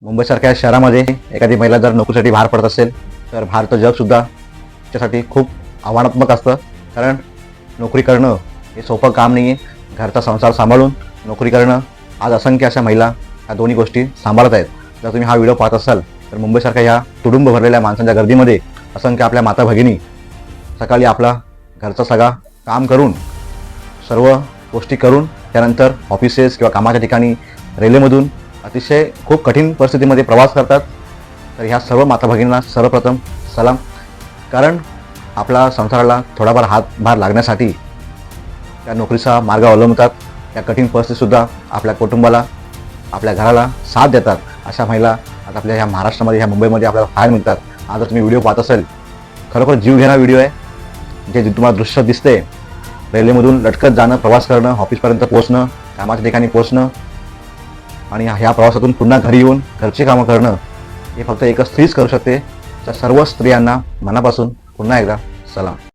मुंबईसारख्या शहरामध्ये एखादी महिला जर नोकरीसाठी बाहेर पडत असेल तर बाहेरचं जगसुद्धा तिच्यासाठी खूप आव्हानात्मक असतं. कारण नोकरी करणं हे सोपं काम नाही आहे. घरचा संसार सांभाळून नोकरी करणं, आज असंख्य अशा महिला ह्या दोन्ही गोष्टी सांभाळत आहेत. जर तुम्ही हा व्हिडिओ पाहत असाल तर मुंबईसारख्या ह्या तुडुंब भरलेल्या माणसांच्या गर्दीमध्ये असंख्य आपल्या माता भगिनी सकाळी आपला घरचा सगळा काम करून, सर्व गोष्टी करून त्यानंतर ऑफिसेस किंवा कामाच्या ठिकाणी रेल्वेमधून अतिशय खूप कठीण परिस्थितीमध्ये प्रवास करतात. तर ह्या सर्व माता भगिनींना सर्वप्रथम सलाम. कारण आपला संसाराला थोडाफार हातभार लागण्यासाठी त्या नोकरीचा मार्ग अवलंबतात. त्या कठीण परिस्थितीसुद्धा आपल्या कुटुंबाला, आपल्या घराला साथ देतात. अशा महिला आज आपल्या ह्या महाराष्ट्रामध्ये, ह्या मुंबईमध्ये आपल्याला पाहायला मिळतात. आज जर तुम्ही व्हिडिओ पाहत असेल, खरोखर जीव घेणारा व्हिडिओ आहे. जे तुम्हाला दृश्य दिसते, रेल्वेमधून लटकत जाणं, प्रवास करणं, ऑफिसपर्यंत पोहोचणं, कामाच्या ठिकाणी पोहोचणं आणि ह्या प्रवासातून पुन्हा घरी येऊन घरची कामं करणं, हे फक्त एकच स्त्रीच करू शकते. तर सर्व स्त्रियांना मनापासून पुन्हा एकदा सलाम.